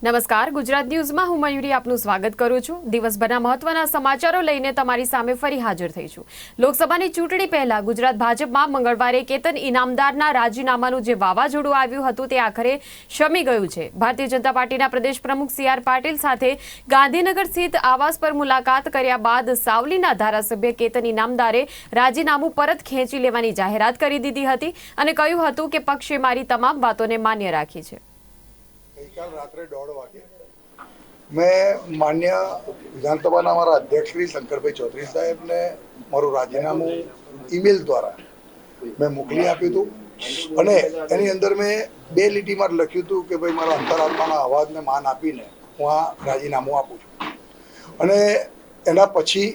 નમસ્કાર, ગુજરાત ન્યૂઝમાં હું મયુરી આપનું સ્વાગત કરું છું। દિવસભરના મહત્વના સમાચારો લઈને તમારી સામે ફરી હાજર થઈ છું। લોકસભાની ચૂંટણી પહેલા ગુજરાત ભાજપમાં મંગળવારે કેતન ઇનામદારના રાજીનામાનું જે વાવાઝોડું આવ્યું હતું તે આખરે શમી ગયું છે। ભારતીય જનતા પાર્ટીના પ્રદેશ પ્રમુખ CR પાટીલ સાથે ગાંધીનગર સ્થિત આવાસ પર મુલાકાત કર્યા બાદ સાવલીના ધારાસભ્ય કેતન ઇનામદારે રાજીનામું પરત ખેંચી લેવાની જાહેરાત કરી દીધી હતી અને કહ્યું હતું કે પક્ષે મારી તમામ વાતોને માન્ય રાખી છે। ગઈકાલ રાત્રે 1:30 વાગે મેં માન્ય વિધાનસભાના અમારા અધ્યક્ષ શ્રી શંકરભાઈ ચૌધરી સાહેબને મારું રાજીનામું ઈમેલ દ્વારા મેં મોકલી આપ્યું હતું અને એની અંદર મેં 2 લીટીમાં લખ્યું હતું કે ભાઈ મારા અંતરાત્માના અવાજને માન આપીને હું આ રાજીનામું આપું છું। અને એના પછી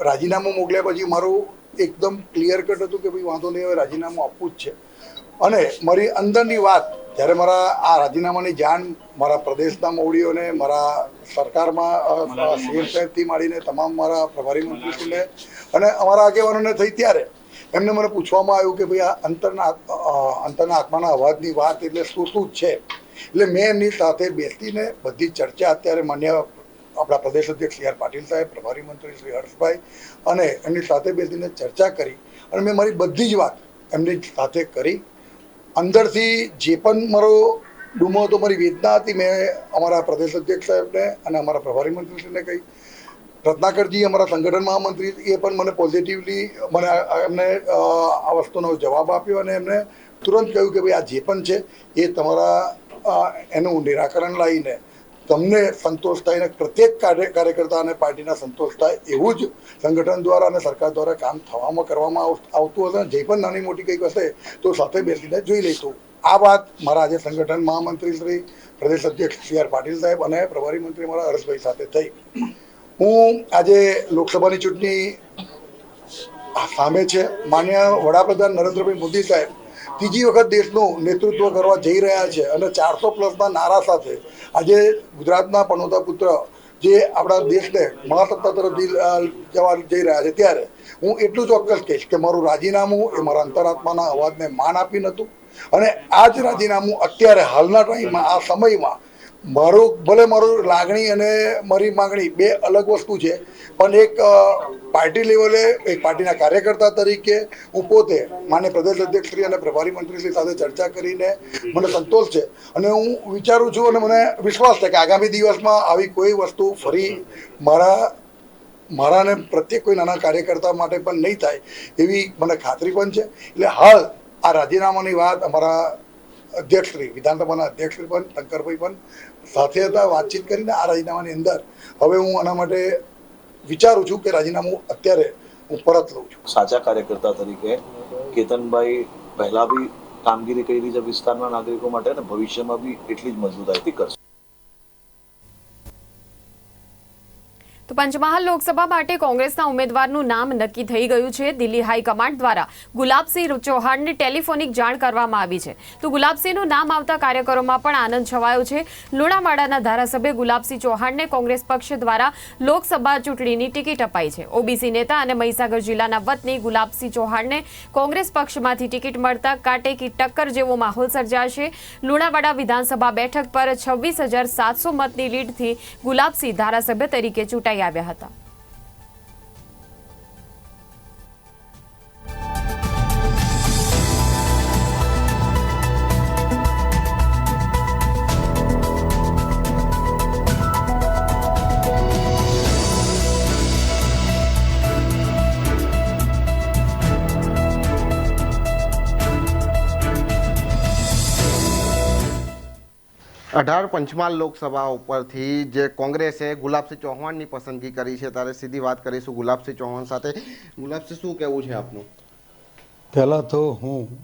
રાજીનામું મોકલ્યા પછી મારું એકદમ ક્લિયર કટ હતું કે ભાઈ વાંધો નહીં, હવે રાજીનામું આપવું જ છે। અને મારી અંદરની વાત જ્યારે મારા આ રાજીનામાની જાણ મારા પ્રદેશના મોવડીઓને, મારા સરકારમાં CM સાહેબથી માંડીને તમામ મારા પ્રભારી મંત્રીશ્રીને અને અમારા આગેવાનોને થઈ ત્યારે એમને મને પૂછવામાં આવ્યું કે ભાઈ આ અંતરના આત્માના અવાજની વાત એટલે શું છે। એટલે મેં એમની સાથે બેસીને બધી ચર્ચા અત્યારે માન્ય આપણા પ્રદેશ અધ્યક્ષ CR પાટીલ સાહેબ, પ્રભારી મંત્રી શ્રી હર્ષભાઈ અને એમની સાથે બેસીને ચર્ચા કરી અને મેં મારી બધી જ વાત એમની સાથે કરી। અંદરથી જે પણ મારો ડૂમો હતો, મારી વેદના હતી, મેં અમારા પ્રદેશ અધ્યક્ષ સાહેબને અને અમારા પ્રભારી મંત્રીશ્રીને કહી। રત્નાકરજી અમારા સંગઠન મહામંત્રી એ પણ મને પોઝિટિવલી એમને આ વસ્તુનો જવાબ આપ્યો અને એમને તુરંત કહ્યું કે ભાઈ આ જે પણ છે એ તમારા એનું નિરાકરણ લાવીને તમને સંતોષ થાય અને પ્રત્યેક કાર્યકર્તા અને પાર્ટીના સંતોષ થાય એવું જ સંગઠન દ્વારા અને સરકાર દ્વારા કામ કરવામાં આવતું હશે। જે પણ નાની મોટી કંઈક હશે તો સાથે બેસીને જોઈ લઈશું। આ વાત મારા આજે સંગઠન મહામંત્રી શ્રી, પ્રદેશ અધ્યક્ષ CR પાટીલ સાહેબ અને પ્રભારી મંત્રી મારા હર્ષભાઈ સાથે થઈ। હું આજે લોકસભાની ચૂંટણી સામે છે। માન્ય વડાપ્રધાન નરેન્દ્રભાઈ મોદી સાહેબ ત્રીજી વખત દેશનું નેતૃત્વ કરવા જઈ રહ્યા છે અને 400+ નારા સાથે આજે ગુજરાતના પનોતા પુત્ર જે આપણા દેશને મહાસત્તા તરફ જવા જઈ રહ્યા છે ત્યારે હું એટલું ચોક્કસ કહીશ કે મારું રાજીનામું એ મારા અંતરાત્માના અવાજને માન આપી નહોતું અને આ જ રાજીનામું અત્યારે હાલના ટાઈમમાં આ સમયમાં મારું લાગણી અને મારી માગણી બે અલગ વસ્તુ છે, પણ એક પાર્ટી લેવલે એક પાર્ટીના કાર્યકર્તા તરીકે હું પોતે માન્ય પ્રદેશ અધ્યક્ષશ્રી અને પ્રભારી મંત્રીશ્રી સાથે ચર્ચા કરીને મને સંતોષ છે અને હું વિચારું છું અને મને વિશ્વાસ છે કે આગામી દિવસમાં આવી કોઈ વસ્તુ ફરી મારા ને પ્રત્યેક કોઈ નાના કાર્યકર્તા માટે પણ નહીં થાય એવી મને ખાતરી પણ છે। એટલે હાલ આ રાજીનામાની વાત અમારા અધ્યક્ષશ્રી, વિધાનસભાના અધ્યક્ષશ્રી પણ શંકરભાઈ પણ સાથે હતા, વાતચીત કરીને આ રાજીનામાની અંદર હવે હું આના માટે વિચારું છું કે રાજીનામું અત્યારે હું પરત લઉં છું। સાચા કાર્યકર્તા તરીકે કેતનભાઈ પહેલા બી કામગીરી કરી છે વિસ્તારના નાગરિકો માટે અને ભવિષ્યમાં બી એટલી જ મજબૂતાઈથી કરશે। તો પંચમહાલ લોકસભા માટે કોંગ્રેસના ઉમેદવારનું નામ નક્કી થઈ ગયું છે। દિલ્હી હાઈકમાન્ડ દ્વારા ગુલાબસિંહ ચૌહાણને ટેલિફોનિક જાણ કરવામાં આવી છે। તો ગુલાબસિંહનું નામ આવતા કાર્યકરોમાં પણ આનંદ છવાયો છે। લુણાવાડાના ધારાસભ્ય ગુલાબસિંહ ચૌહાણને કોંગ્રેસ પક્ષ દ્વારા લોકસભા ચૂંટણીની ટિકિટ અપાઈ છે। OBC નેતા અને મહીસાગર જિલ્લાના વતની ગુલાબસિંહ ચૌહાણને કોંગ્રેસ પક્ષમાંથી ટિકિટ મળતા કાટેકી ટક્કર જેવો માહોલ સર્જાશે। લુણાવાડા વિધાનસભા બેઠક પર 26,700 મતની લીડથી ગુલાબસિંહ ધારાસભ્ય તરીકે ચૂંટાઈ આવ્યા હતા। પંચમહાલ લોકસભા ઉપરથી જે કોંગ્રેસે ગુલાબસિંહ ચૌહાણની પસંદગી કરી છે ત્યારે સીધી વાત કરીશું ગુલાબસિંહ ચૌહાણ સાથે। ગુલાબસિંહ, શું કહેવું છે આપનું? પહેલાં તો હું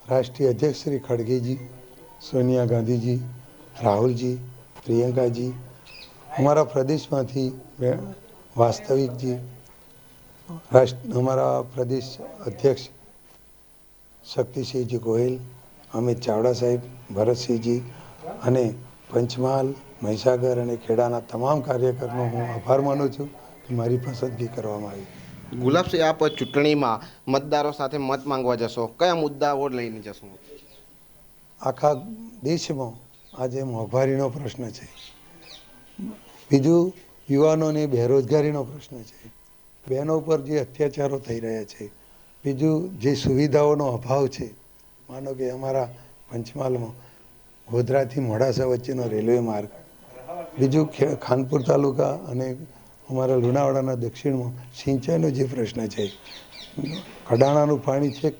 રાષ્ટ્રીય અધ્યક્ષ શ્રી ખડગેજી, સોનિયા ગાંધીજી, રાહુલજી, પ્રિયંકાજી, અમારા પ્રદેશમાંથી વાસ્તવિકજી, અમારા પ્રદેશ અધ્યક્ષ શક્તિસિંહજી ગોહિલ, અમિત ચાવડા સાહેબ, ભરતસિંહજી અને પંચમહાલ, મહીસાગર અને ખેડાના તમામ કાર્યકરનો હું આભાર માનું છું કે મારી પસંદગી કરવામાં આવી। ગુલાબસિંહ, આપ ચૂંટણીમાં મતદારો સાથે મત માંગવા જશો, કયા મુદ્દાઓ લઈને જશો? આખા દેશમાં આજે મોંઘવારીનો પ્રશ્ન છે, બીજું યુવાનોને બેરોજગારીનો પ્રશ્ન છે, બહેનો પર જે અત્યાચારો થઈ રહ્યા છે, બીજું જે સુવિધાઓનો અભાવ છે. માનો કે અમારા પંચમહાલમાં ગોધરાથી મોડાસા વચ્ચેનો રેલવે માર્ગ, બીજું ખાનપુર તાલુકા અને અમારા લુણાવાડાના દક્ષિણમાં સિંચાઈનો જે પ્રશ્ન છે, કડાણાનું પાણી છેક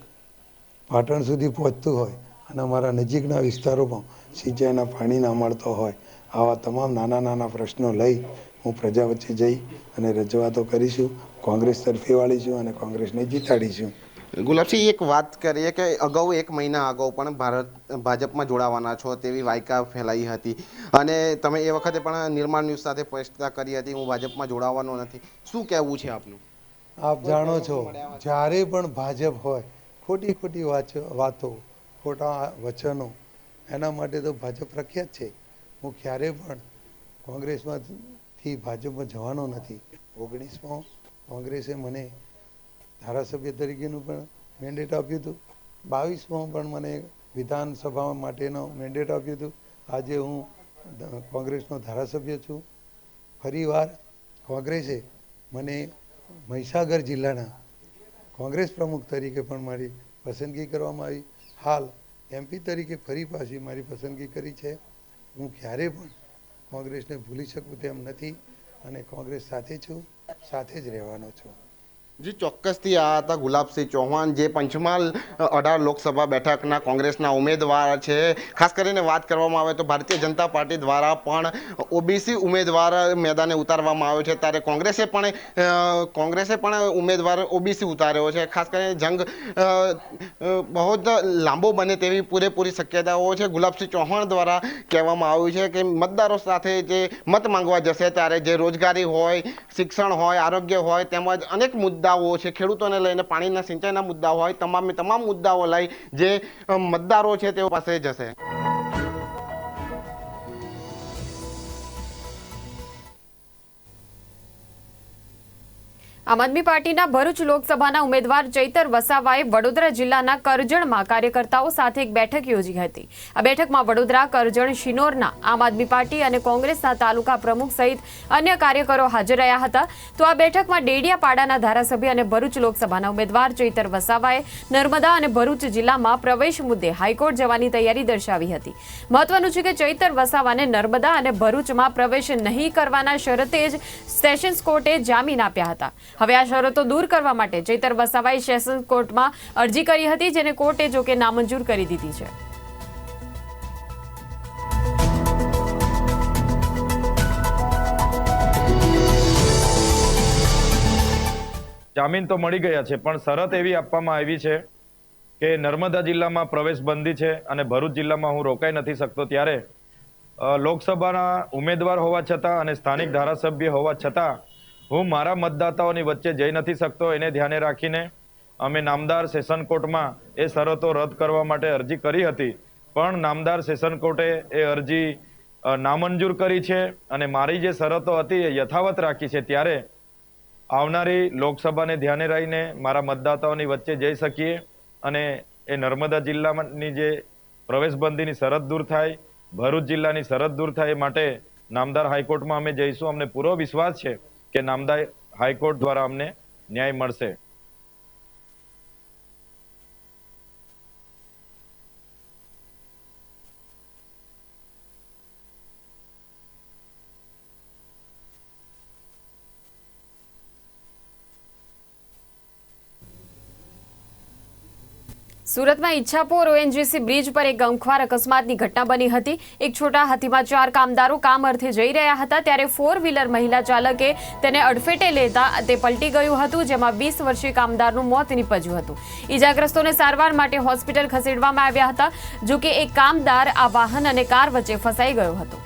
પાટણ સુધી પહોંચતું હોય અને અમારા નજીકના વિસ્તારોમાં સિંચાઈના પાણી ના મળતો હોય, આવા તમામ નાના નાના પ્રશ્નો લઈ હું પ્રજા વચ્ચે જઈ અને રજૂઆતો કરીશું. કોંગ્રેસ તરફી વાળીશું અને કોંગ્રેસને જીતાડીશું. ગુલાબસિંહ, એક વાત કરીએ કે અગાઉ 1 મહિના અગાઉ પણ ભાજપમાં જોડાવાના છો તેવી વાયકા ફેલાઈ હતી અને તમે એ વખતે પણ નિર્માણ ન્યૂઝ સાથે સ્પષ્ટતા કરી હતી હું ભાજપમાં જોડાવાનો નથી. શું કહેવું છે આપનું? આપ જાણો છો, જ્યારે પણ ભાજપ હોય ખોટી ખોટી વાતો, ખોટા વચનો, એના માટે તો ભાજપ પ્રખ્યાત છે. હું ક્યારે પણ કોંગ્રેસમાંથી ભાજપમાં જવાનો નથી. 19માં કોંગ્રેસે મને ધારાસભ્ય તરીકેનું પણ મેન્ડેટ આપ્યું હતું, 22માં પણ મને વિધાનસભા માટેનો મેન્ડેટ આપ્યું હતું. આજે હું કોંગ્રેસનો ધારાસભ્ય છું. ફરીવાર કોંગ્રેસે મને મહીસાગર જિલ્લાના કોંગ્રેસ પ્રમુખ તરીકે પણ મારી પસંદગી કરવામાં આવી. હાલ MP તરીકે ફરી પાછી મારી પસંદગી કરી છે. હું ક્યારેય પણ કોંગ્રેસને ભૂલી શકું તેમ નથી અને કોંગ્રેસ સાથે છું, સાથે જ રહેવાનો છું. જી, ચોક્કસથી આ હતા ગુલાબસિંહ ચૌહાણ, જે પંચમહાલ 18 લોકસભા બેઠકના કોંગ્રેસના ઉમેદવાર છે. ખાસ કરીને વાત કરવામાં આવે તો ભારતીય જનતા પાર્ટી દ્વારા પણ OBC ઉમેદવાર મેદાને ઉતારવામાં આવ્યો છે, ત્યારે કોંગ્રેસે પણ ઉમેદવાર OBC ઉતાર્યો છે. ખાસ કરીને જંગ બહુ જ લાંબો બને તેવી પૂરેપૂરી શક્યતાઓ છે. ગુલાબસિંહ ચૌહાણ દ્વારા કહેવામાં આવ્યું છે કે મતદારો સાથે જે મત માંગવા જશે ત્યારે જે રોજગારી હોય, શિક્ષણ હોય, આરોગ્ય હોય, તેમજ અનેક મુદ્દાઓ છે, ખેડૂતોને લઈને પાણીના સિંચાઈના મુદ્દાઓ હોય, તમામ મુદ્દાઓ લઈ જે મતદારો છે તેઓ પાસે જશે. આમ આદમી પાર્ટીના ભરૂચ લોકસભાના ઉમેદવાર ચૈતર વસાવાએ વડોદરા જિલ્લાના કરજણમાં કાર્યકર્તાઓ સાથે એક બેઠક યોજી હતી. આ બેઠકમાં વડોદરા, કરજણ, શિનોરના આમ આદમી પાર્ટી અને કોંગ્રેસના તાલુકા પ્રમુખ સહિત અન્ય કાર્યકરો હાજર રહ્યા હતા. તો આ બેઠકમાં ડેડિયાપાડાના ધારાસભ્ય અને ભરૂચ લોકસભાના ઉમેદવાર ચૈતર વસાવાએ નર્મદા અને ભરૂચ જિલ્લામાં પ્રવેશ મુદ્દે હાઈકોર્ટ જવાની તૈયારી દર્શાવી હતી. મહત્વનું છે કે ચૈતર વસાવાને નર્મદા અને ભરૂચમાં પ્રવેશ નહીં કરવાના શરતે જ સેશન્સ કોર્ટે જામીન આપ્યા હતા. હવે આ શરતો દૂર કરવા માટે ચૈતર વસાવાએ સેશન્સ કોર્ટમાં અરજી કરી હતી, જેને કોર્ટે જોકે નામંજૂર કરી દીધી છે. જામીન તો મળી ગયા છે, પણ શરત એવી આપવામાં આવી છે કે નર્મદા જિલ્લામાં પ્રવેશ બંધી છે અને ભરૂચ જિલ્લામાં હું રોકાઈ નથી શકતો. ત્યારે લોકસભાના ઉમેદવાર હોવા છતાં અને સ્થાનિક ધારાસભ્ય હોવા છતાં હું મારા મતદાતાઓની વચ્ચે જઈ નથી શકતો. એને ધ્યાને રાખીને અમે નામદાર સેશન કોર્ટમાં એ શરતો રદ કરવા માટે અરજી કરી હતી, પણ નામદાર સેશન કોર્ટે એ અરજી નામંજૂર કરી છે અને મારી જે શરતો હતી એ યથાવત રાખી છે. ત્યારે આવનારી લોકસભાને ધ્યાને રહીને મારા મતદાતાઓની વચ્ચે જઈ શકીએ અને એ નર્મદા જિલ્લાની જે પ્રવેશબંધીની શરત દૂર થાય, ભરૂચ જિલ્લાની શરત દૂર થાય, એ માટે નામદાર હાઈકોર્ટમાં અમે જઈશું. અમને પૂરો વિશ્વાસ છે કે નામદાર હાઈકોર્ટ દ્વારા અમને ન્યાય મળશે. સુરતમાં ઈચ્છાપોર ONGC બ્રિજ પર એક ગમખ્વાર અકસ્માતની ઘટના બની હતી. એક છોટા હાથીમાં 4 કામદારો કામ અર્થે જઈ રહ્યા હતા, ત્યારે 4 વ્હીલર મહિલા ચાલકે તેને અડફેટે લેતા તે પલટી ગયું હતું, જેમાં 20 વર્ષીય કામદારનું મોત નીપજ્યું હતું. ઈજાગ્રસ્તોને સારવાર માટે હોસ્પિટલ ખસેડવામાં આવ્યા હતા. જોકે એક કામદાર આ વાહન અને કાર વચ્ચે ફસાઈ ગયો હતો.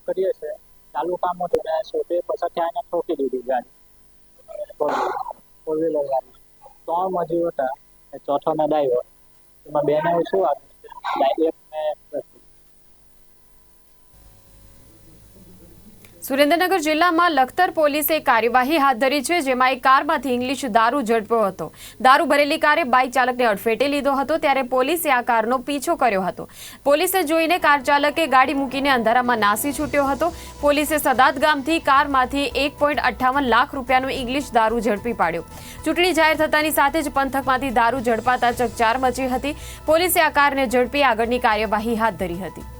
કરીએ છે ચાલુ કામ હતું ને સોટે પછી ત્યાં ઠોકી દીધી ગાડી, ફોર વ્હીલર ગાડી. 3 મજૂર હતા, ચોથો નોંધાયો. એમાં બેને શું આવ્યું છે ડાયરેક્ટ મેં સુરેન્દ્રનગર જિલ્લામાં લખતર પોલીસે કાર્યવાહી હાથ ધરી છે, જેમાં એક કારમાંથી ઇંગ્લિશ દારૂ ઝડપ્યો હતો. દારૂ ભરેલી કારે બાઇક ચાલકને અડફેટે લીધો હતો, ત્યારે પોલીસે આ કારનો પીછો કર્યો હતો. પોલીસે જોઈને કાર ચાલકે ગાડી મૂકીને અંધારામાં નાસી છૂટ્યો હતો. પોલીસે સદાત ગામથી કારમાંથી 1.58 લાખ રૂપિયાનો ઇંગ્લિશ દારૂ ઝડપી પાડ્યો. ચૂંટણી જાહેર થતાની સાથે જ પંથકમાંથી દારૂ ઝડપાતા ચકચાર મચી હતી. પોલીસે આ કારને ઝડપી આગળની કાર્યવાહી હાથ ધરી હતી.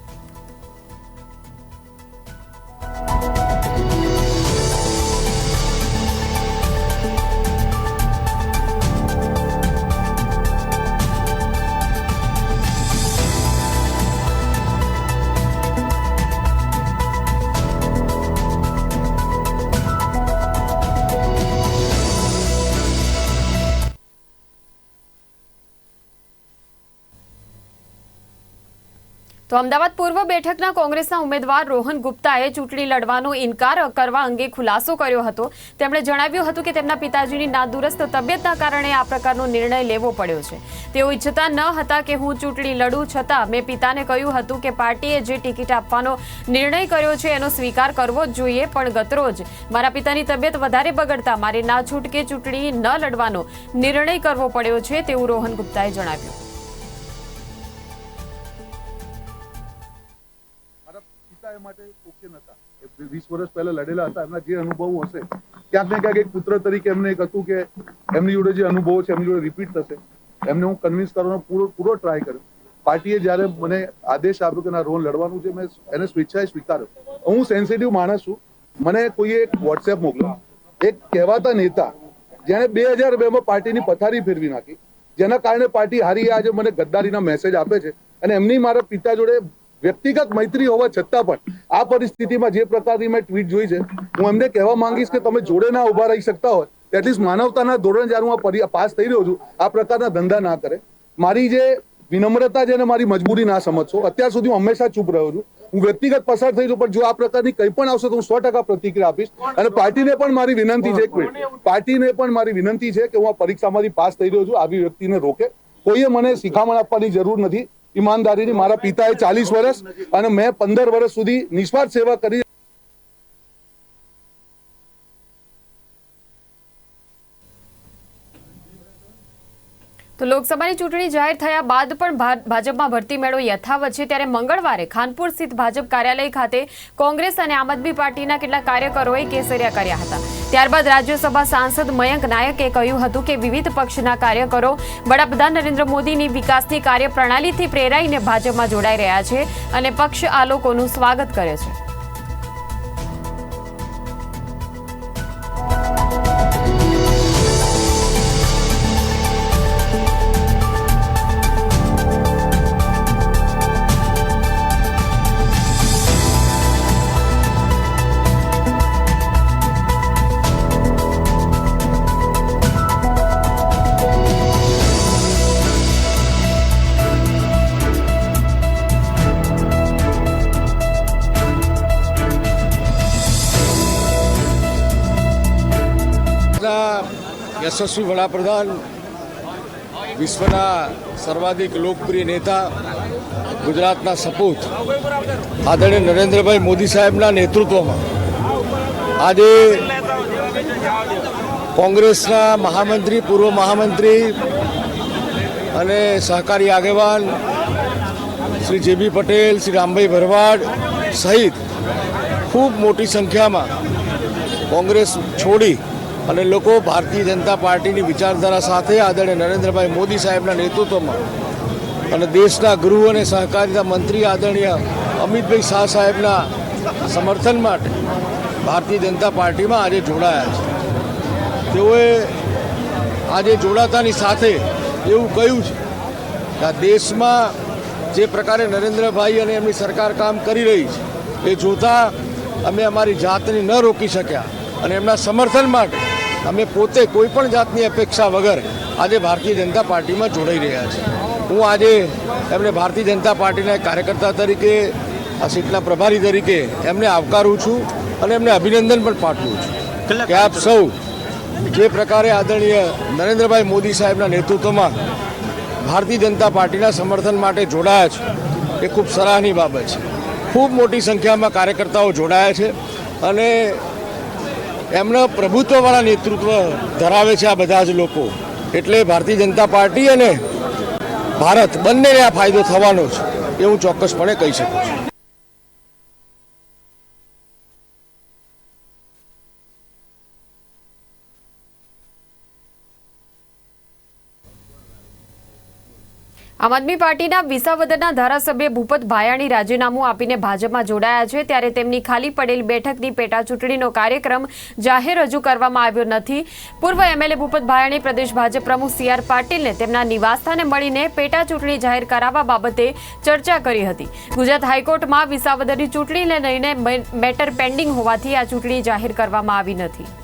તો અમદાવાદ પૂર્વ બેઠકના કોંગ્રેસના ઉમેદવાર રોહન ગુપ્તાએ ચૂંટણી લડવાનો ઇનકાર કરવા અંગે ખુલાસો કર્યો હતો. તેમણે જણાવ્યું હતું કે તેમના પિતાજીની નાદુરસ્ત તબિયતના કારણે આ પ્રકારનો નિર્ણય લેવો પડ્યો છે. તેઓ ઈચ્છતા ન હતા કે હું ચૂંટણી લડું, છતાં મેં પિતાને કહ્યું હતું કે પાર્ટીએ જે ટિકિટ આપવાનો નિર્ણય કર્યો છે એનો સ્વીકાર કરવો જ જોઈએ, પણ ગતરોજ મારા પિતાની તબિયત વધારે બગડતા મારે ના છૂટકે ચૂંટણી ન લડવાનો નિર્ણય કરવો પડ્યો છે, તેવું રોહન ગુપ્તાએ જણાવ્યું. માટે ઓકે નતા. 20 વર્ષ પહેલા લડેલા હતા. એમના જે અનુભવો હશે ક્યાંક ને ક્યાંક એક પુત્ર તરીકે એમને એક હતું કે એમની જોડે જે અનુભવો છે એમની જોડે રિપીટ થશે. એમને હું કન્વિન્સ કરવાનો પૂરો ટ્રાય કર્યો. પાર્ટીએ જ્યારે મને આદેશ આપ્યો કે ના રોલ લડવાનું છે, મેં એને સ્વેચ્છાએ સ્વીકાર્યો. હું સેન્સિટિવ માણસ છું. મને કોઈએ એક વોટ્સએપ મોકલ્યો, એક કહેવાતા નેતા જેણે 2002માં પાર્ટીની પથારી ફેરવી નાખી, જેના કારણે પાર્ટી હારી, આજે મને ગદ્દારીના મેસેજ આપે છે. અને એમની મારા પિતા જોડે વ્યક્તિગત મૈત્રી હોવા છતાં પણ આ પરિસ્થિતિમાં જે પ્રકારની મેં ટ્વીટ જોઈ છે, હું એમને કહેવા માંગીશ કે તમે જોડે ના ઉભા રહી શકતા હોય એટલીસ્ટ માનવતાના ધોરણે જ્યારે હું આ પાસ થઈ રહ્યો છું, આ પ્રકારના ધંધા ના કરે. મારી જે વિનમ્રતા છે અને મારી મજબૂરી ના સમજશો. અત્યાર સુધી હું હંમેશા ચૂપ રહ્યો છું. હું વ્યક્તિગત પસાર થઈ છું, પણ જો આ પ્રકારની કંઈ પણ આવશે તો હું 100% પ્રતિક્રિયા આપીશ. અને પાર્ટીને પણ મારી વિનંતી છે, પાર્ટીને પણ મારી વિનંતી છે કે હું આ પરીક્ષામાંથી પાસ થઈ રહ્યો છું, આવી વ્યક્તિને રોકે. કોઈએ મને શિખામણ આપવાની જરૂર નથી. ઈમાનદારીની મારા પિતાએ 40 વર્ષ અને મેં 15 વર્ષ સુધી નિસ્વાર્થ સેવા કરી. તો લોકસભાની ચૂંટણી જાહેર થયા બાદ પણ ભાજપમાં ભરતી મેળો યથાવત છે, ત્યારે મંગળવારે ખાનપુર સ્થિત ભાજપ કાર્યાલય ખાતે કોંગ્રેસ અને આમ આદમી પાર્ટીના કેટલાક કાર્યકરોએ કેસરિયા કર્યા હતા. ત્યારબાદ રાજ્યસભા સાંસદ મયંક નાયકે કહ્યું હતું કે વિવિધ પક્ષના કાર્યકરો વડાપ્રધાન નરેન્દ્ર મોદીની વિકાસની કાર્યપ્રણાલીથી પ્રેરાઈને ભાજપમાં જોડાઈ રહ્યા છે અને પક્ષ આ લોકોનું સ્વાગત કરે છે. યશસ્વી વડાપ્રધાન, વિશ્વના સર્વાધિક લોકપ્રિય નેતા, ગુજરાતના સપૂત આદરણીય નરેન્દ્રભાઈ મોદી સાહેબના નેતૃત્વમાં આજે કોંગ્રેસના મહામંત્રી, પૂર્વ મહામંત્રી અને સહકારી આગેવાન શ્રી જે.બી. પટેલ, શ્રી રામભાઈ ભરવાડ સહિત ખૂબ મોટી સંખ્યામાં કોંગ્રેસ છોડી અને લોકો ભારતીય જનતા પાર્ટીની વિચારધારા સાથે આદરણીય નરેન્દ્રભાઈ મોદી સાહેબના નેતૃત્વમાં અને દેશના ગૃહ અને સહકારિતા મંત્રી આદરણીય અમિતભાઈ શાહ સાહેબના સમર્થન માટે ભારતીય જનતા પાર્ટીમાં આજે જોડાયા છે. તેઓએ આજે જોડાતાની સાથે એવું કહ્યું છે કે આ દેશમાં જે પ્રકારે નરેન્દ્રભાઈ અને એમની સરકાર કામ કરી રહી છે એ જોતાં અમે અમારી જાતને ન રોકી શક્યા અને એમના સમર્થન માટે અમે પોતે કોઈ પણ જાતની અપેક્ષા વગર આજે ભારતીય જનતા પાર્ટીમાં જોડાઈ રહ્યા છીએ. હું આજે એમને ભારતીય જનતા પાર્ટીના કાર્યકર્તા તરીકે, આ સીટના પ્રભારી તરીકે એમને આવકારું છું અને એમને અભિનંદન પણ પાઠવું છું કે આપ સૌ જે પ્રકારે આદરણીય નરેન્દ્રભાઈ મોદી સાહેબના નેતૃત્વમાં ભારતીય જનતા પાર્ટીના સમર્થન માટે જોડાયા છે એ ખૂબ સરાહનીય બાબત છે. ખૂબ મોટી સંખ્યામાં કાર્યકર્તાઓ જોડાયા છે અને એમના પ્રભુત્વવાળા નેતૃત્વ ધરાવે છે આ બધા જ લોકો. એટલે ભારતીય જનતા પાર્ટી અને ભારત બંનેને આ ફાયદો થવાનો છે એ હું ચોક્કસપણે કહી શકું છું. આમ આદમી પાર્ટીના વિસાવદરના ધારાસભ્ય ભૂપત ભાયાણી રાજીનામું આપીને ભાજપમાં જોડાયા છે, ત્યારે તેમની ખાલી પડેલ બેઠકની પેટા ચૂંટણીનો કાર્યક્રમ જાહેર રજૂ કરવામાં આવ્યો નથી. પૂર્વ એમએલએ ભૂપત ભાયાણી પ્રદેશ ભાજપ પ્રમુખ CR પાટીલને તેમના નિવાસસ્થાને મળીને પેટા ચૂંટણી જાહેર કરાવવા બાબતે ચર્ચા કરી હતી. ગુજરાત હાઈકોર્ટમાં વિસાવદરની ચૂંટણીને લઈને મેટર પેન્ડિંગ હોવાથી આ ચૂંટણી જાહેર કરવામાં આવી નથી.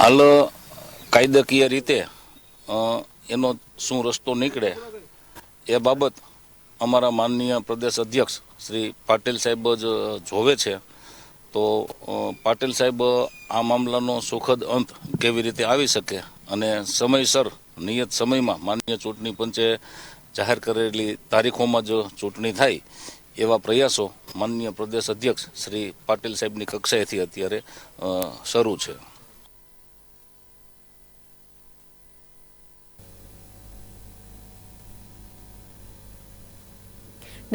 હાલ કાયદાકીય રીતે એનો શું રસ્તો નીકળે એ બાબત અમારા માનનીય પ્રદેશ અધ્યક્ષ શ્રી પાટીલ સાહેબ જ જોવે છે. તો પાટીલ સાહેબ આ મામલાનો સુખદ અંત કેવી રીતે આવી શકે અને સમયસર નિયત સમયમાં માનનીય ચૂંટણી પંચે જાહેર કરેલી તારીખોમાં જ ચૂંટણી થાય એવા પ્રયાસો માનનીય પ્રદેશ અધ્યક્ષ શ્રી પાટીલ સાહેબની કક્ષાએથી અત્યારે શરૂ છે.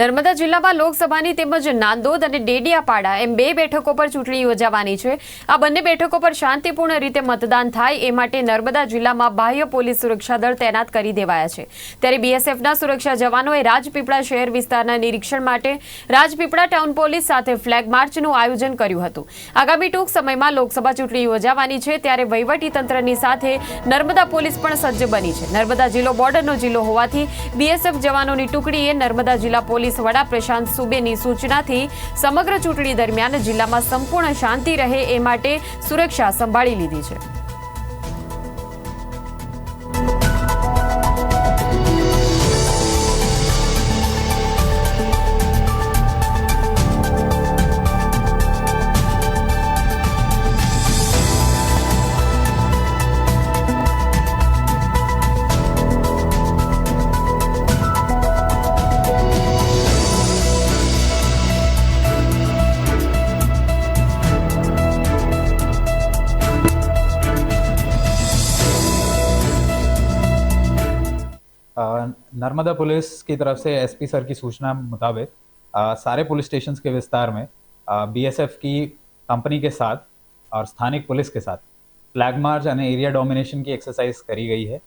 નર્મદા જિલ્લામાં લોકસભાની તેમજ નાંદોદ અને ડેડિયાપાડા એમ 2 બેઠકો પર ચૂંટણી યોજાવાની છે. આ બંને બેઠકો પર શાંતિપૂર્ણ રીતે મતદાન થાય એ માટે નર્મદા જિલ્લામાં બાહ્ય પોલીસ સુરક્ષા દળ તૈનાત કરી દેવાયા છે. ત્યારે BSFના સુરક્ષા જવાનોએ રાજપીપળા શહેર વિસ્તારના નિરીક્ષણ માટે રાજપીપળા ટાઉન પોલીસ સાથે ફ્લેગ માર્ચનું આયોજન કર્યું હતું. આગામી ટૂંક સમયમાં લોકસભા ચૂંટણી યોજાવાની છે, ત્યારે વહીવટીતંત્રની સાથે નર્મદા પોલીસ પણ સજ્જ બની છે. નર્મદા જિલ્લો બોર્ડરનો જિલ્લો હોવાથી BSF જવાનોની ટુકડીએ નર્મદા જિલ્લા પોલીસ વડા પ્રશાંત સુબેની સૂચનાથી સમગ્ર ચૂંટણી દરમિયાન જિલ્લામાં સંપૂર્ણ શાંતિ રહે એ માટે સુરક્ષા સંભાળી લીધી છે. नर्मदा पुलिस की तरफ से SP सर की सूचना मुताबिक सारे पुलिस स्टेशन के विस्तार में BSF की कंपनी के साथ और स्थानिक पुलिस के साथ फ्लैग मार्च और एरिया डोमिनेशन की एक्सरसाइज करी गई है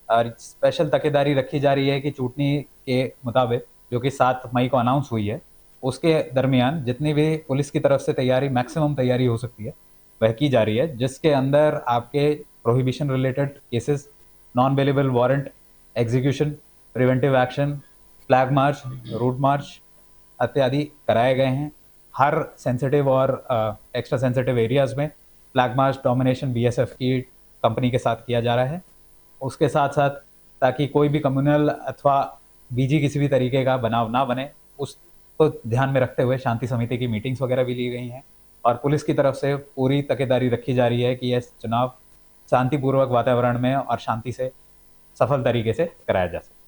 और स्पेशल तकेदारी रखी जा रही है कि चूंटनी के मुताबिक जो कि 7 मई को अनाउंस हुई है उसके दरमियान जितनी भी पुलिस की तरफ से तैयारी मैक्सिमम तैयारी हो सकती है वह की जा रही है, जिसके अंदर आपके prohibition related cases, non available warrant execution, preventive action, flag march, route march इत्यादि कराए गए हैं. हर सेंसिटिव और एक्स्ट्रा सेंसिटिव एरियाज़ में फ्लैग मार्च डोमिनेशन BSF की कंपनी के साथ किया जा रहा है. उसके साथ साथ ताकि कोई भी कम्युनल अथवा बीजी किसी भी तरीके का बनाव ना बने, उसको ध्यान में रखते हुए शांति समिति की मीटिंग्स वगैरह भी ली गई हैं और पुलिस की तरफ से पूरी तकेदारी रखी जा रही है कि यह चुनाव शांतिपूर्वक वातावरण में और शांति से सफल तरीके से कराया जा सके.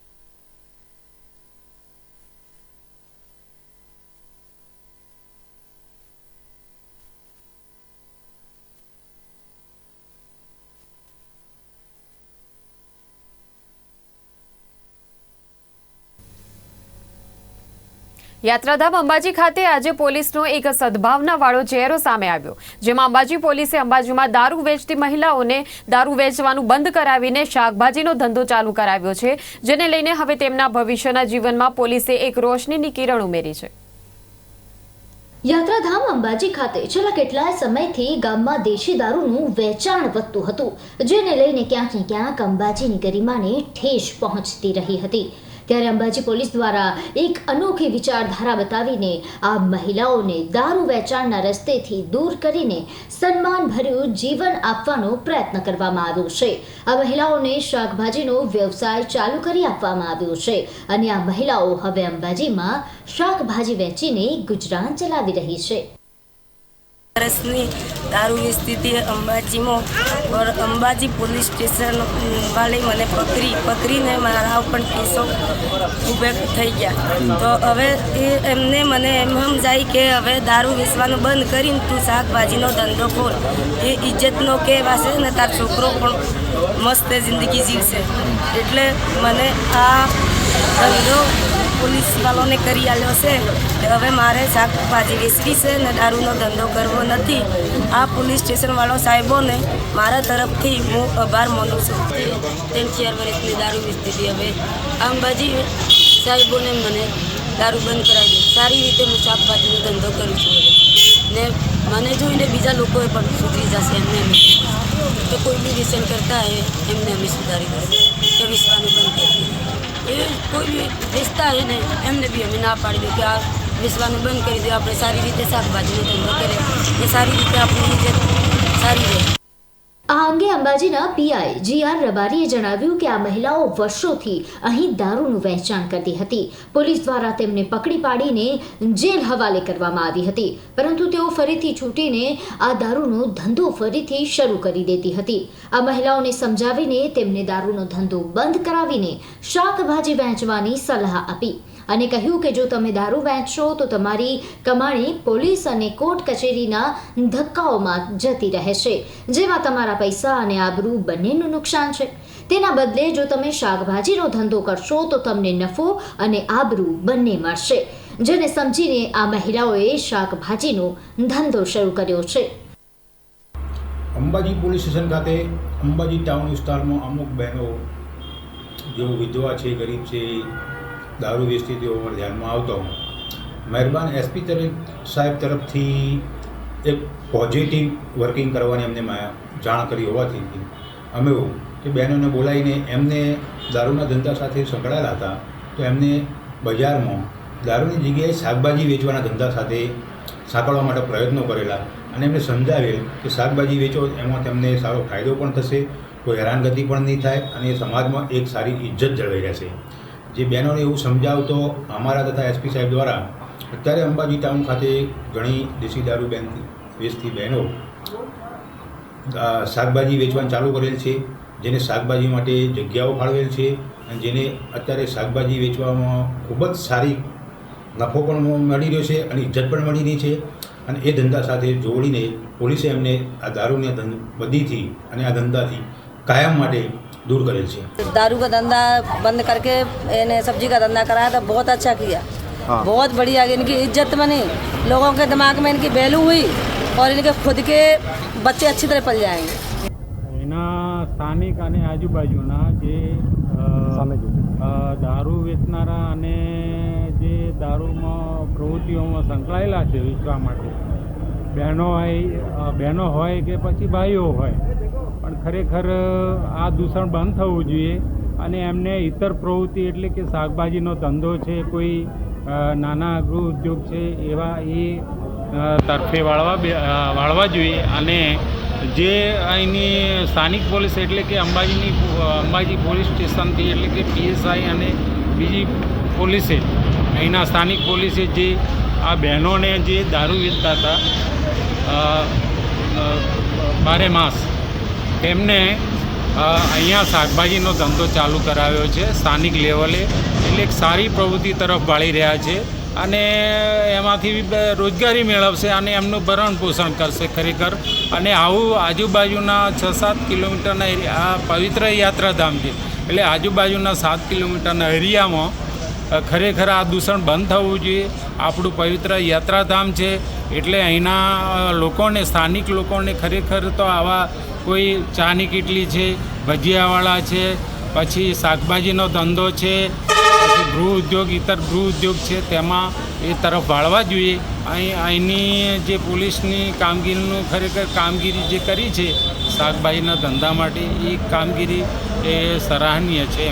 યાત્રાધામ અંબાજી ખાતે આજે પોલીસનો એક સદભાવનાવાળો ચહેરો સામે આવ્યો, જેમાં અંબાજી પોલીસે અંબાજીમાં દારૂ વેચતી મહિલાઓને દારૂ વેચવાનું બંધ કરાવીને શાકભાજીનો ધંધો ચાલુ કરાવ્યો છે, જેને લઈને હવે તેમના ભવિષ્યના જીવનમાં પોલીસે એક રોશનીની કિરણ ઉમેરી છે. યાત્રાધામ અંબાજી ખાતે છેલ્લા કેટલાય સમયથી ગામમાં દેશી દારૂનું વેચાણ વધતું હતું, જેને લઈને ક્યાંક ને ક્યાંક અંબાજીની ગરિમાને ઠેસ પહોંચતી રહી હતી. ત્યારે અંબાજી પોલીસ દ્વારા એક અનોખી વિચારધારા બતાવીને આ મહિલાઓને દારૂ વેચાણના રસ્તેથી દૂર કરીને સન્માનભર્યું જીવન આપવાનો પ્રયત્ન કરવામાં આવ્યો છે. આ મહિલાઓને શાકભાજીનો વ્યવસાય ચાલુ કરી આપવામાં આવ્યો છે અને આ મહિલાઓ હવે અંબાજીમાં શાકભાજી વેચીને ગુજરાન ચલાવી રહી છે. વર્ષની દારૂ વેચતી હતી અંબાજીમાં और અંબાજી પોલીસ સ્ટેશન વાળે મને પકડીને મારા ઉપર કેસો ઊભા થઈ ગયા. તો હવે એમને મને એમ સમજાય કે હવે દારૂ વેચવાનું બંધ કરીને તું શાકભાજીનો ધંધો ખોલ, એ ઇજ્જતનો કહેવાશે ને તાર છોકરો પણ મસ્ત જિંદગી જીવશે. એટલે મને આ ધંધો પોલીસ વાળાને કરી આલ્યો છે. હવે મારે શાકભાજી વેચવી છે ને દારૂનો ધંધો કરવો નથી. આ પોલીસ સ્ટેશનવાળો સાહેબોને મારા તરફથી હું આભાર માનું છું. 3-4 વર્ષની દારૂ વેચતી હતી. હવે અંબાજી સાહેબોને મને દારૂ બંધ કરાવી દે. સારી રીતે હું શાકભાજીનો ધંધો કરું છું ને મને જોઈને બીજા લોકોએ પણ સુધરી જશે. એમને તો કોઈ બી વ્યસન કરતા હોય એમને અમે સુધારી દઈશું કે વેચવાનું બંધ કરી દે. એ કોઈ બી વેચતા હોય ને એમને બી અમે ના પાડી દઈએ કે આ વેચવાનું બંધ કરી દે. આપણે સારી રીતે શાકભાજીનો ધંધો કરીએ એ સારી રીતે આપણી ઇજ્જત સારી રહે. આ અંગે અંબાજીના પીઆઈ GR રબારીએ જણાવ્યું કે આ મહિલાઓ વર્ષોથી અહીં દારૂનું વેચાણ કરતી હતી. પોલીસ દ્વારા તેમને પકડી પાડીને જેલ હવાલે કરવામાં આવી હતી, પરંતુ તેઓ ફરીથી છૂટીને આ દારૂનો ધંધો ફરીથી શરૂ કરી દેતી હતી. આ મહિલાઓને સમજાવીને તેમને દારૂનો ધંધો બંધ કરાવીને શાકભાજી વેચવાની સલાહ આપી અને કહ્યું કે જો તમે દારૂ વેચશો તો તમારી કમાણી પોલીસ અને કોર્ટ કચેરીના ધક્કાઓમાં જતી રહેશે, જેમાં તમારા પૈસા અને આબરૂ બંનેનું નુકસાન છે. તેના બદલે જો તમે શાકભાજીનો ધંધો કરશો તો તમને નફો અને આબરૂ બંને મળશે, જેને સમજીને આ મહિલાઓએ શાકભાજીનો ધંધો શરૂ કર્યો છે. અંબાજી પોલીસ સ્ટેશન ખાતે અંબાજી ટાઉન વિસ્તારમાં અમુક બહેનો જેઓ વિધવા છે, ગરીબ છે, દારૂ વેચતી તેઓ ધ્યાનમાં આવતો મહેરબાન SP સાહેબ તરફથી એક પોઝિટિવ વર્કિંગ કરવાની અમને જાણ કરી હોવાથી અમે તે બહેનોને બોલાવીને એમને દારૂના ધંધા સાથે સંકળાયેલા હતા તો એમને બજારમાં દારૂની જગ્યાએ શાકભાજી વેચવાના ધંધા સાથે સાંકળવા માટે પ્રયત્નો કરેલા અને એમને સમજાવેલ કે શાકભાજી વેચો એમાં તેમને સારો ફાયદો પણ થશે, કોઈ હેરાનગતિ પણ નહીં થાય અને સમાજમાં એક સારી ઇજ્જત જળવાઈ રહેશે. જે બહેનોને એવું સમજાવતો અમારા તથા SP સાહેબ દ્વારા અત્યારે અંબાજી ટાઉન ખાતે ઘણી દેશી દારૂ વેચતી બહેનો શાકભાજી વેચવાનું ચાલુ કરેલ છે, જેને શાકભાજી માટે જગ્યાઓ ફાળવેલ છે અને જેને અત્યારે શાકભાજી વેચવામાં ખૂબ જ સારી નફો પણ મળી રહ્યો છે અને ઇજ્જત પણ મળી રહી છે. અને એ ધંધા સાથે જોડીને પોલીસે એમને આ દારૂની બદીથી અને આ ધંધાથી कायम માટે दूर करेल છે. दारू का धंधा बंद करके इन्हें सब्जी का धंधा कराया तो बहुत अच्छा किया. बहुत बढ़िया. इनकी इज्जत बनी, लोगों के दिमाग में इनकी वैल्यू हुई और इनके खुद के बच्चे अच्छी तरह पल जाएंगे. એના સ્થાનિક અને આજુબાજુના જે દારૂ વેચનારા અને જે દારૂમાં પ્રવૃત્તિઓમાં સંકળાયેલા છે વેચવા માટે બહેનો હોય કે પછી ભાઈઓ હોય, પણ ખરેખર આ દૂષણ બંધ થવું જોઈએ અને એમને ઇતર પ્રવૃત્તિ એટલે કે શાકભાજીનો ધંધો છે, કોઈ નાના ગૃહ ઉદ્યોગ છે, એવા એ તરફે વાળવા જોઈએ. અને જે અહીંની સ્થાનિક પોલીસ એટલે કે અંબાજી પોલીસ સ્ટેશનથી એટલે કે PSI અને બીજી પોલીસે અહીંના સ્થાનિક પોલીસે જે આ બહેનોને જે દારૂ વેચતા હતા 12 માસ તેમને અહીંયા શાકભાજીનો ધંધો ચાલુ કરાવ્યો છે સ્થાનિક લેવલે. એટલે એક સારી પ્રવૃત્તિ તરફ વાળી રહ્યા છે અને એમાંથી રોજગારી મેળવશે અને એમનું ભરણ પોષણ કરશે ખરેખર. અને આવું આજુબાજુના 6-7 કિલોમીટરના આ પવિત્ર યાત્રાધામ છે, એટલે આજુબાજુના 7 કિલોમીટરના એરિયામાં ખરેખર આ દૂષણ બંધ થવું જોઈએ. આપણું પવિત્ર યાત્રાધામ છે એટલે અહીંના લોકોને, સ્થાનિક લોકોને ખરેખર તો આવા કોઈ ચાની કીટલી છે, ભજીયાવાળા છે, પછી શાકભાજીનો ધંધો છે, પછી ગૃહ ઉદ્યોગ, ઇતર ગૃહ ઉદ્યોગ છે, તેમાં એ તરફ વાળવા જોઈએ. અહીંની જે પોલીસની કામગીરીનું ખરેખર કામગીરી જે કરી છે શાકભાજીના ધંધા માટે, એ કામગીરી એ સરાહનીય છે.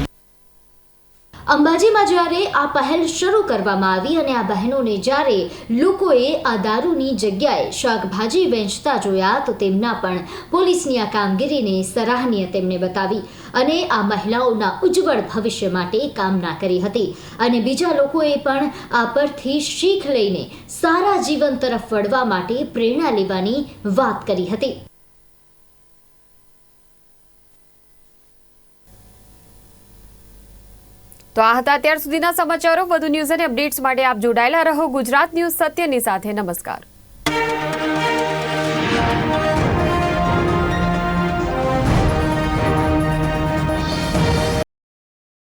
અંબાજીમાં જ્યારે આ પહેલ શરૂ કરવામાં આવી અને આ બહેનોને જ્યારે લોકોએ આ દારૂની જગ્યાએ શાકભાજી વેચતા જોયા તો તેમના પણ પોલીસની આ કામગીરીને સરાહનીય તેમણે બતાવી અને આ મહિલાઓના ઉજ્જવળ ભવિષ્ય માટે કામના કરી હતી અને બીજા લોકોએ પણ આ પરથી શીખ લઈને સારા જીવન તરફ વળવા માટે પ્રેરણા લેવાની વાત કરી હતી. તો આ હતા અત્યાર સુધીના સમાચારો. વધુ ન્યૂઝ અને અપડેટ્સ માટે આપ જોડાયેલા રહો ગુજરાત ન્યૂઝ સત્યની સાથે. નમસ્કાર.